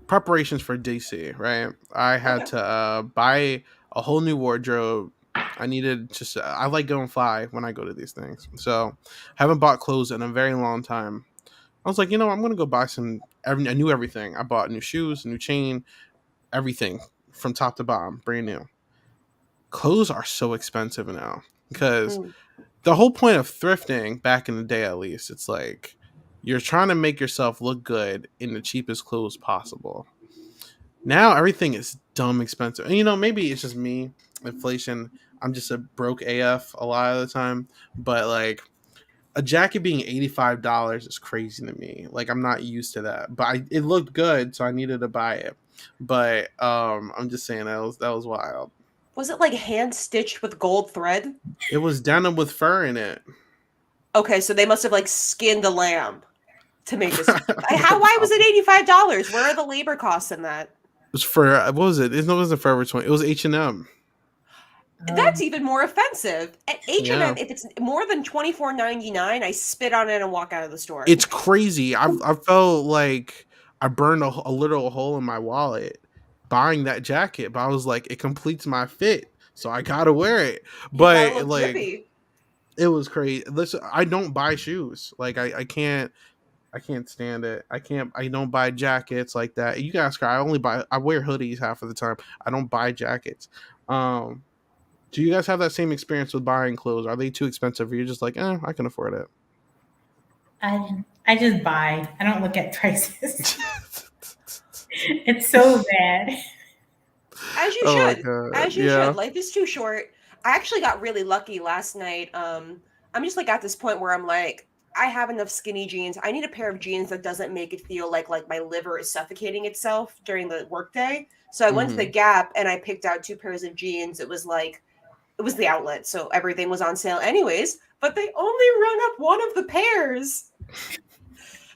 [SPEAKER 1] preparations for DC, right? I had to buy a whole new wardrobe. I needed I like going fly when I go to these things. So, haven't bought clothes in a very long time. I was like, I'm going to go buy I knew everything. I bought new shoes, a new chain, everything from top to bottom, brand new. Clothes are so expensive now because the whole point of thrifting back in the day, at least, it's like you're trying to make yourself look good in the cheapest clothes possible. Now everything is dumb expensive. And maybe it's just me, inflation. I'm just a broke AF a lot of the time. But a jacket being $85 is crazy to me. I'm not used to that. But it looked good, so I needed to buy it. But I'm just saying that was wild.
[SPEAKER 3] Was it hand stitched with gold thread?
[SPEAKER 1] It was denim with fur in it.
[SPEAKER 3] Okay, so they must have skinned a lamb to make this. Why was it $85? Where are the labor costs in that?
[SPEAKER 1] It was for what was it? It wasn't Forever 20. It was H&M.
[SPEAKER 3] That's even more offensive. At H&M, if it's more than $24.99, I spit on it and walk out of the store.
[SPEAKER 1] It's crazy. I felt like I burned a literal hole in my wallet buying that jacket, but I was like, it completes my fit, so I gotta wear it. But it was crazy. Listen, I don't buy shoes. I can't stand it. I don't buy jackets like that. You guys, I wear hoodies half of the time. I don't buy jackets. Do you guys have that same experience with buying clothes? Are they too expensive? Or you're just like, I can afford it.
[SPEAKER 2] I just buy. I don't look at prices. It's so bad.
[SPEAKER 3] As you
[SPEAKER 1] Oh my
[SPEAKER 3] should.
[SPEAKER 1] god.
[SPEAKER 3] As you
[SPEAKER 1] Yeah.
[SPEAKER 3] should. Life is too short. I actually got really lucky last night. I'm just like at this point where I'm like, I have enough skinny jeans. I need a pair of jeans that doesn't make it feel like my liver is suffocating itself during the workday. So I went to the
[SPEAKER 1] Mm-hmm.
[SPEAKER 3] Gap and I picked out 2 pairs of jeans. It was the outlet, so everything was on sale anyways, but they only run up one of the pairs.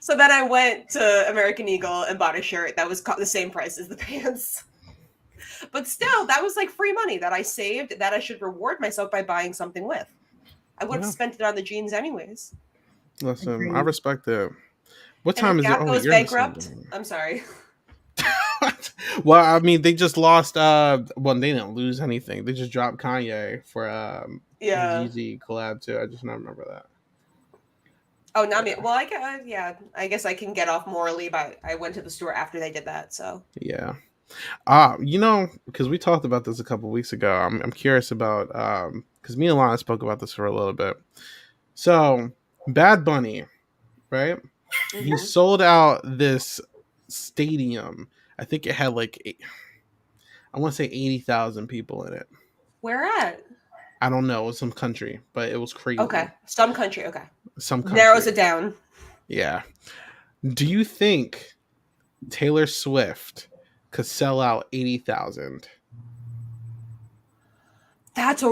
[SPEAKER 3] So then I went to American Eagle and bought a shirt that was the same price as the pants. But still, that was like free money that I saved that I should reward myself by buying something with. I would have
[SPEAKER 1] Yeah.
[SPEAKER 3] spent it on the jeans anyways.
[SPEAKER 1] Listen, I
[SPEAKER 2] Agreed.
[SPEAKER 1] respect it. What
[SPEAKER 3] And
[SPEAKER 1] time
[SPEAKER 3] if
[SPEAKER 1] is it?
[SPEAKER 3] Gap
[SPEAKER 1] Oh wait,
[SPEAKER 3] goes
[SPEAKER 1] you're in the same
[SPEAKER 3] bankrupt,
[SPEAKER 1] thing.
[SPEAKER 3] I'm sorry.
[SPEAKER 1] Well, I mean, they just lost. Well, they didn't lose anything. They just dropped Kanye for the
[SPEAKER 3] Yeah.
[SPEAKER 1] Yeezy collab too. I just not remember that.
[SPEAKER 3] Oh, not me.
[SPEAKER 1] Yeah,
[SPEAKER 3] Well, yeah. I guess I can get off morally, but I went to the store after they did that. So
[SPEAKER 1] yeah. Because we talked about this a couple weeks ago. I'm curious about because me and Lana spoke about this for a little bit. So, Bad Bunny, right? He
[SPEAKER 3] mhm.
[SPEAKER 1] sold out this stadium. I think it had I want to say 80,000 people in it.
[SPEAKER 3] Where at?
[SPEAKER 1] I don't know, it was some country, but it was
[SPEAKER 3] Okay,
[SPEAKER 1] crazy.
[SPEAKER 3] some country. Okay,
[SPEAKER 1] Some
[SPEAKER 3] narrows
[SPEAKER 1] country.
[SPEAKER 3] it down.
[SPEAKER 1] Yeah. Do you think Taylor Swift could sell out 80,000?
[SPEAKER 3] That's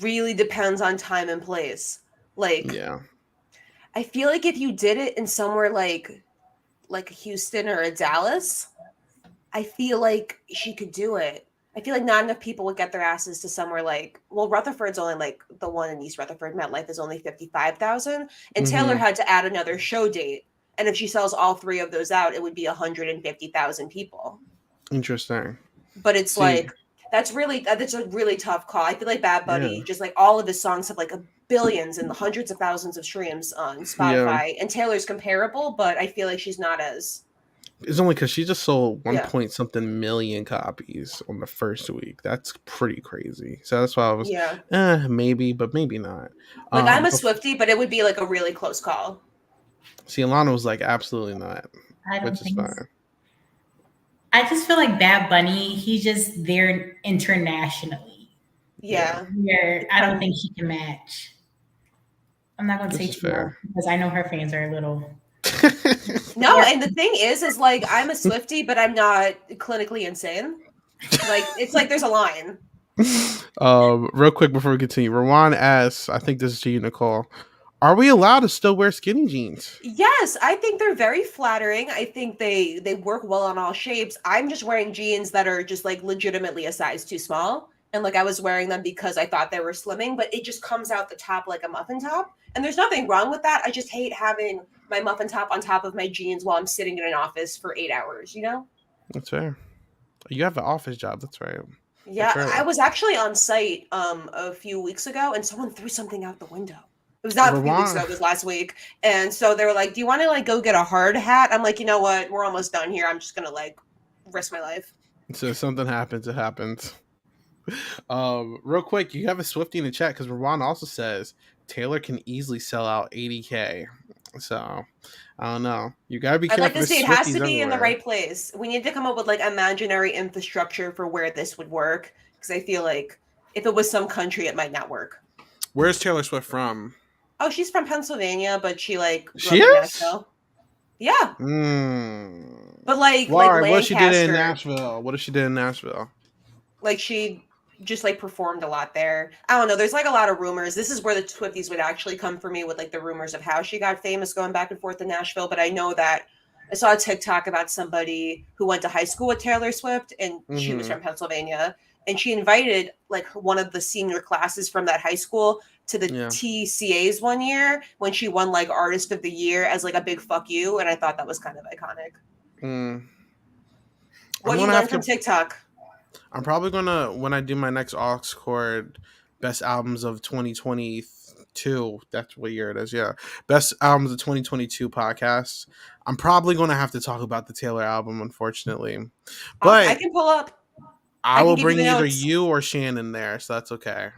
[SPEAKER 3] really depends on time and place. Like,
[SPEAKER 1] Yeah.
[SPEAKER 3] I feel like if you did it in somewhere like Houston or a Dallas, I feel like she could do it. I feel like not enough people would get their asses to somewhere like, well, Rutherford's only like the one in East Rutherford. MetLife is only 55,000, and Taylor
[SPEAKER 1] Mm-hmm.
[SPEAKER 3] had to add another show date. And if she sells all three of those out, it would be 150,000 people.
[SPEAKER 1] Interesting.
[SPEAKER 3] But it's
[SPEAKER 1] See,
[SPEAKER 3] like that's a really tough call. I feel like Bad
[SPEAKER 1] yeah.
[SPEAKER 3] Bunny, just like all of his songs have like a billions and hundreds of thousands of streams on
[SPEAKER 1] Yeah.
[SPEAKER 3] Spotify, and Taylor's comparable, but I feel like she's not as
[SPEAKER 1] It's only because she just sold one
[SPEAKER 3] yeah.
[SPEAKER 1] point something million copies on the first week. That's pretty crazy. So that's why I was,
[SPEAKER 3] Yeah.
[SPEAKER 1] maybe, but maybe not.
[SPEAKER 3] Like I'm a
[SPEAKER 1] But
[SPEAKER 3] Swiftie, but it would be like a really close call.
[SPEAKER 1] see, Alana was like, absolutely not,
[SPEAKER 2] I
[SPEAKER 1] which
[SPEAKER 2] don't
[SPEAKER 1] is
[SPEAKER 2] think so.
[SPEAKER 1] fine.
[SPEAKER 2] I just feel like Bad Bunny, he's just there internationally.
[SPEAKER 1] Yeah,
[SPEAKER 3] Yeah.
[SPEAKER 2] Where I don't think he can match. I'm not gonna
[SPEAKER 1] which
[SPEAKER 2] say
[SPEAKER 1] is
[SPEAKER 2] too much
[SPEAKER 1] fair.
[SPEAKER 2] because I know her fans are a little.
[SPEAKER 3] No, and the thing is like I'm a Swiftie, but I'm not clinically insane. Like it's like there's a line.
[SPEAKER 1] Real quick before we continue, Rawan asks, I think this is to you, Nicole. Are we allowed to still wear skinny jeans?
[SPEAKER 3] Yes, I think they're very flattering. I think they work well on all shapes. I'm just wearing jeans that are just like legitimately a size too small. And like I was wearing them because I thought they were slimming, but it just comes out the top like a muffin top. And there's nothing wrong with that. I just hate having my muffin top on top of my jeans while I'm sitting in an office for 8 hours, you know?
[SPEAKER 1] That's fair. You have an office job. That's right.
[SPEAKER 3] Yeah,
[SPEAKER 1] That's right.
[SPEAKER 3] I was actually on site a few weeks ago and someone threw something out the window. It was not a few weeks
[SPEAKER 1] Rawan,
[SPEAKER 3] ago, it was last week. And so they were like, "Do you want to like go get a hard hat?" I'm like, "You know what? We're almost done here. I'm just going to like risk my life."
[SPEAKER 1] so if something happens, it happens. Real quick, you have a Swifty in the chat because Rawan also says Taylor can easily sell out 80K. So I don't know. You gotta be
[SPEAKER 3] I'd like
[SPEAKER 1] careful.
[SPEAKER 3] to
[SPEAKER 1] There's
[SPEAKER 3] see it has
[SPEAKER 1] Swifties
[SPEAKER 3] to be in the
[SPEAKER 1] everywhere.
[SPEAKER 3] right place. We need to come up with like imaginary infrastructure for where this would work because I feel like if it was some country, it might not work.
[SPEAKER 1] Where's Taylor Swift from?
[SPEAKER 3] Oh, she's from Pennsylvania, but she like grew
[SPEAKER 1] She
[SPEAKER 3] up in
[SPEAKER 1] is.
[SPEAKER 3] Nashville. Yeah,
[SPEAKER 1] Mm.
[SPEAKER 3] but like
[SPEAKER 1] Why? What she did in
[SPEAKER 3] Lancaster,
[SPEAKER 1] Nashville? What if she did in Nashville?
[SPEAKER 3] like she just like performed a lot there. I don't know. There's like a lot of rumors. This is where the Swifties would actually come for me with like the rumors of how she got famous going back and forth in Nashville. But I know that I saw a TikTok about somebody who went to high school with Taylor Swift and she was
[SPEAKER 1] Mm-hmm.
[SPEAKER 3] from Pennsylvania. And she invited like one of the senior classes from that high school to the
[SPEAKER 1] Yeah.
[SPEAKER 3] TCAs one year when she won like Artist of the Year as like a big fuck you. And I thought that was kind of iconic.
[SPEAKER 1] Mm. I'm
[SPEAKER 3] What you
[SPEAKER 1] gonna have
[SPEAKER 3] learned from
[SPEAKER 1] to.
[SPEAKER 3] TikTok?
[SPEAKER 1] I'm probably gonna when I do my next aux chord best albums of 2022. That's what year it is. Yeah, best albums of 2022 podcast. I'm probably gonna have to talk about the Taylor album, unfortunately,
[SPEAKER 3] I
[SPEAKER 1] but
[SPEAKER 3] can pull up.
[SPEAKER 1] I
[SPEAKER 3] I can
[SPEAKER 1] will
[SPEAKER 3] give you
[SPEAKER 1] bring
[SPEAKER 3] the
[SPEAKER 1] either
[SPEAKER 3] notes.
[SPEAKER 1] you or Shannon there, so that's okay.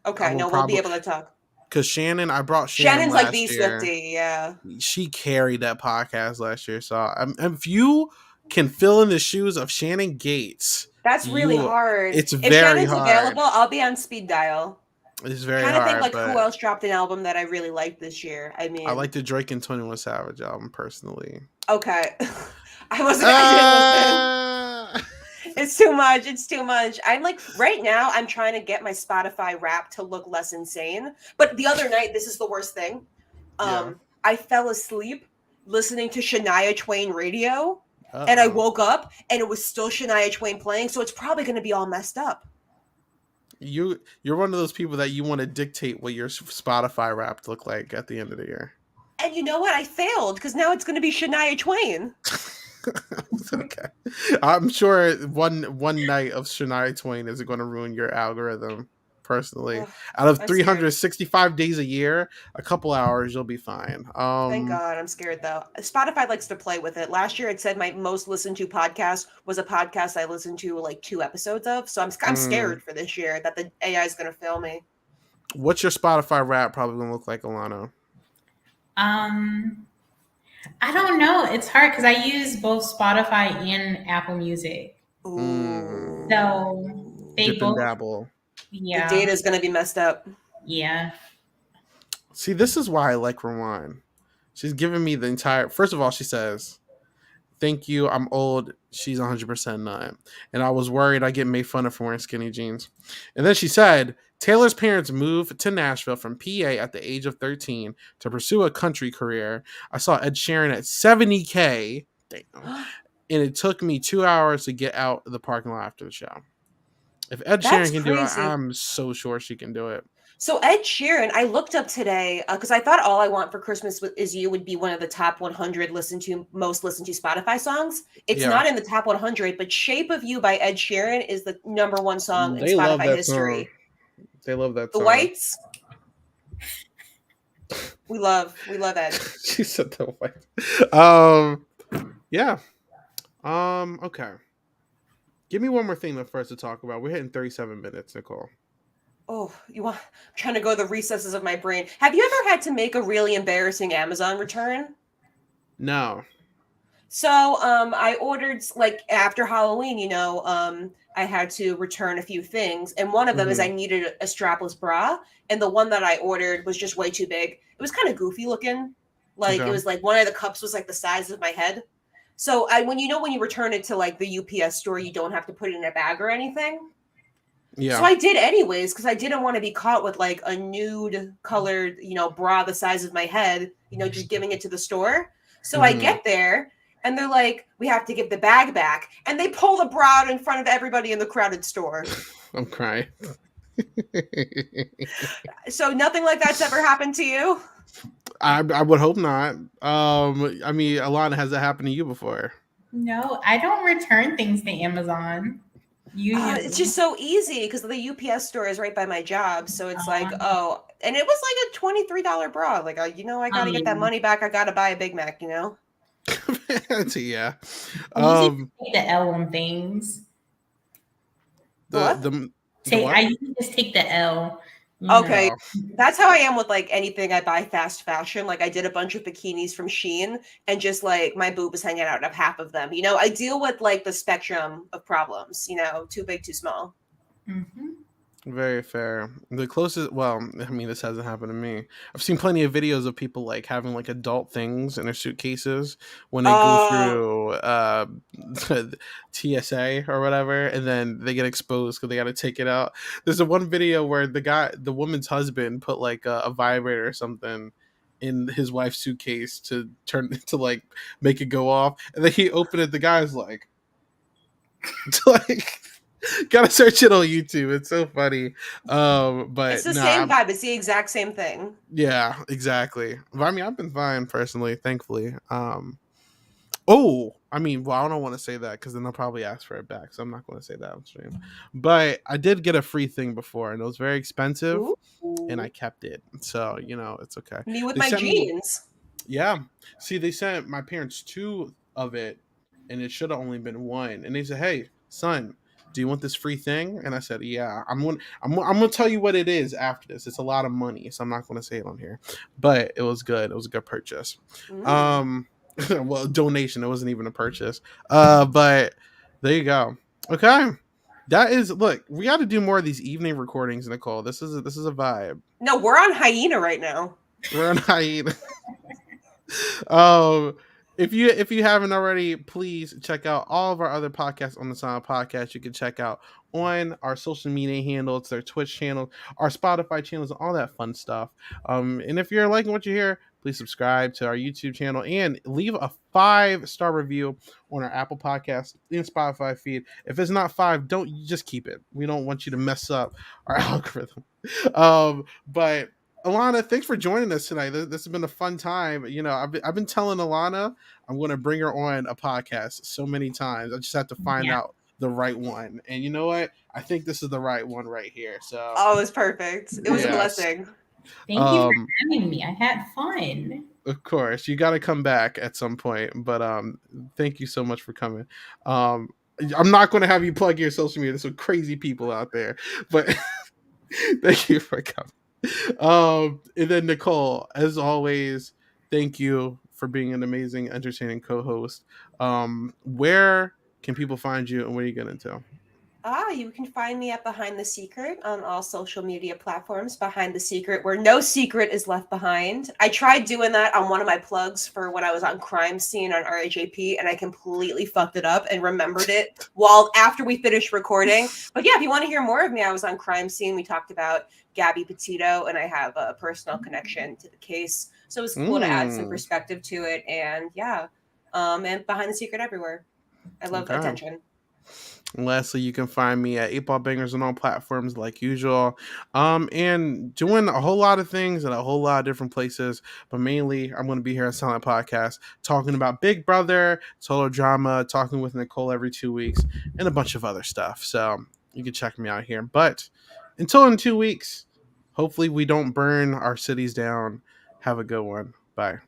[SPEAKER 1] I
[SPEAKER 3] Okay,
[SPEAKER 1] will
[SPEAKER 3] no, we'll be
[SPEAKER 1] probably
[SPEAKER 3] able to talk.
[SPEAKER 1] because I brought Shannon
[SPEAKER 3] Shannon's like the
[SPEAKER 1] last year.
[SPEAKER 3] Swifty, yeah.
[SPEAKER 1] She carried that podcast last year. So if you can fill in the shoes of Shannon Gates,
[SPEAKER 3] That's really hard.
[SPEAKER 1] it's
[SPEAKER 3] If
[SPEAKER 1] very
[SPEAKER 3] Shannon's
[SPEAKER 1] hard.
[SPEAKER 3] available, I'll be on speed dial.
[SPEAKER 1] It's very
[SPEAKER 3] Trying to think
[SPEAKER 1] hard,
[SPEAKER 3] like who
[SPEAKER 1] but
[SPEAKER 3] else dropped an album that I really liked this year. I
[SPEAKER 1] I
[SPEAKER 3] mean,
[SPEAKER 1] like the Drake and 21 Savage album personally.
[SPEAKER 3] okay. I didn't listen.
[SPEAKER 1] Uh,
[SPEAKER 3] It's too much. It's too much. I'm like right now I'm trying to get my Spotify Wrap to look less insane. But the other night, this is the worst thing.
[SPEAKER 1] yeah.
[SPEAKER 3] I fell asleep listening to Shania Twain radio, and I
[SPEAKER 1] Uh-oh.
[SPEAKER 3] woke up and it was still Shania Twain playing, so it's probably going to be all messed up.
[SPEAKER 1] You're one of those people that you want to dictate what your Spotify Wrapped look like at the end of the year.
[SPEAKER 3] And you know what? I failed because now it's going to be Shania Twain.
[SPEAKER 1] Okay. I'm sure one night of Shania Twain isn't going to ruin your algorithm. Personally,
[SPEAKER 3] Ugh,
[SPEAKER 1] out of
[SPEAKER 3] I'm scared.
[SPEAKER 1] 365 days a year, a couple hours you'll be fine.
[SPEAKER 3] Thank God. I'm scared though. Spotify likes to play with it. Last year, it said my most listened to podcast was a podcast I listened to like 2 episodes of. So I'm scared for this year that the AI is going to fail me.
[SPEAKER 1] What's your Spotify Wrap probably going to look like, Alana?
[SPEAKER 2] I don't know. It's hard because I use both Spotify and Apple Music.
[SPEAKER 3] Ooh.
[SPEAKER 2] So they
[SPEAKER 1] Dip and
[SPEAKER 2] both,
[SPEAKER 1] dabble.
[SPEAKER 3] The
[SPEAKER 2] yeah,
[SPEAKER 3] data is going to be messed up.
[SPEAKER 2] yeah.
[SPEAKER 1] See, this is why I like Rewind. She's giving me the entire. First of all, she says, "Thank you. I'm old." She's 100% not. And I was worried I get made fun of for wearing skinny jeans. And then she said, Taylor's parents moved to Nashville from PA at the age of 13 to pursue a country career. I saw Ed Sheeran at 70K. Damn. And it took me 2 hours to get out of the parking lot after the show. If Ed
[SPEAKER 3] That's
[SPEAKER 1] Sheeran can do it,
[SPEAKER 3] crazy.
[SPEAKER 1] I'm so sure she can do it.
[SPEAKER 3] So Ed Sheeran, I looked up today because I thought "All I Want for Christmas Is You" would be one of the top 100 most listened to Spotify songs. It's
[SPEAKER 1] Yeah.
[SPEAKER 3] not in the top 100, but "Shape of You" by Ed Sheeran is the number one song in
[SPEAKER 1] They love
[SPEAKER 3] Spotify
[SPEAKER 1] that song.
[SPEAKER 3] history.
[SPEAKER 1] They love that
[SPEAKER 3] The
[SPEAKER 1] song.
[SPEAKER 3] Whites, we love Ed.
[SPEAKER 1] She said the Whites. Yeah. Okay. Give me one more thing for us to talk about. We're hitting 37 minutes, Nicole.
[SPEAKER 3] Oh, I'm trying to go to the recesses of my brain. Have you ever had to make a really embarrassing Amazon return?
[SPEAKER 1] No.
[SPEAKER 3] So I ordered like after Halloween, I had to return a few things, and one of them is I needed a strapless bra, and the one that I ordered was just way too big. It was kind of goofy looking, like it was like one of the cups was like the size of my head. So when you return it to like the UPS store, you don't have to put it in a bag or anything.
[SPEAKER 1] Yeah.
[SPEAKER 3] So I did anyways because I didn't want to be caught with like a nude colored, bra the size of my head, just giving it to the store. So I get there and they're like, "We have to give the bag back," and they pull the bra out in front of everybody in the crowded store.
[SPEAKER 1] I'm crying.
[SPEAKER 3] So nothing like that's ever happened to you?
[SPEAKER 1] I would hope not. I mean, Alana, has that happened to you before?
[SPEAKER 2] No, I don't return things to Amazon. Usually.
[SPEAKER 3] It's just so easy because the UPS store is right by my job. So it's like, oh, and it was like a $23 bra. Like, I got to get that money back. I got to buy a Big Mac,
[SPEAKER 1] Yeah.
[SPEAKER 2] I usually take the L on things.
[SPEAKER 3] What?
[SPEAKER 2] I usually just take the L.
[SPEAKER 3] Okay, that's how I am with like anything I buy fast fashion. Like I did a bunch of bikinis from Shein, and just like my boob is hanging out of half of them. I deal with like the spectrum of problems. Too big, too small.
[SPEAKER 2] Mm-hmm.
[SPEAKER 1] Very fair. The closest, well, I mean, this hasn't happened to me. I've seen plenty of videos of people like having like adult things in their suitcases when they go through TSA or whatever, and then they get exposed because they got to take it out. There's one video where the woman's husband put like a vibrator or something in his wife's suitcase to like make it go off, and then he opened it. The guy's like, like. Gotta search it on YouTube. It's so funny. But
[SPEAKER 3] it's the same vibe. It's the exact same thing.
[SPEAKER 1] Yeah, exactly. But I mean, I've been fine personally, thankfully. I don't want to say that because then they'll probably ask for it back. So I'm not going to say that on stream. But I did get a free thing before, and it was very expensive, and I kept it. So it's okay.
[SPEAKER 3] Me with my jeans.
[SPEAKER 1] Yeah. See, they sent my parents 2 of it, and it should have only been 1. And they said, "Hey, son, do you want this free thing? And I said, yeah. I'm gonna tell you what it is after this. It's a lot of money, so I'm not gonna say it on here. But it was good. It was a good purchase.
[SPEAKER 3] Mm.
[SPEAKER 1] Well, donation. It wasn't even a purchase. But there you go. Okay. That is, look, we got to do more of these evening recordings, Nicole. This is a vibe.
[SPEAKER 3] No, we're on hyena right now.
[SPEAKER 1] We're on hyena. um if you haven't already, please check out all of our other podcasts on the Sound Podcast. You can check out on our social media handles, their Twitch channel, our Spotify channels, all that fun stuff. And if you're liking what you hear, please subscribe to our YouTube channel and leave a 5-star review on our Apple Podcast and Spotify feed. If it's not 5, don't, just keep it. We don't want you to mess up our algorithm. But Alana, thanks for joining us tonight. This has been a fun time. You know, I've been telling Alana I'm going to bring her on a podcast so many times. I just have to find out the right one. And you know what? I think this is the right one right here. So,
[SPEAKER 3] oh, it was perfect. It was a blessing.
[SPEAKER 2] Thank you for having me. I had fun.
[SPEAKER 1] Of course, you got to come back at some point. But thank you so much for coming. I'm not going to have you plug your social media. There's some crazy people out there, but thank you for coming. And then Nicole, as always, thank you for being an amazing, entertaining co-host. Where can people find you, and what are you getting into?
[SPEAKER 3] You can find me at Behind the Secret on all social media platforms. Behind the Secret, where no secret is left behind. I tried doing that on one of my plugs for when I was on Crime Scene on RHAP, and I completely fucked it up and remembered it after we finished recording. But yeah, if you want to hear more of me, I was on Crime Scene. We talked about Gabby Petito, and I have a personal connection to the case, so it was cool to add some perspective to it. And yeah, and Behind the Secret everywhere. I love the attention.
[SPEAKER 1] And lastly, you can find me at 8 Ball Bangers on all platforms like usual. And doing a whole lot of things in a whole lot of different places. But mainly, I'm going to be here at Silent Podcast talking about Big Brother, Total Drama, talking with Nicole every 2 weeks, and a bunch of other stuff. So you can check me out here. But until in 2 weeks, hopefully we don't burn our cities down. Have a good one. Bye.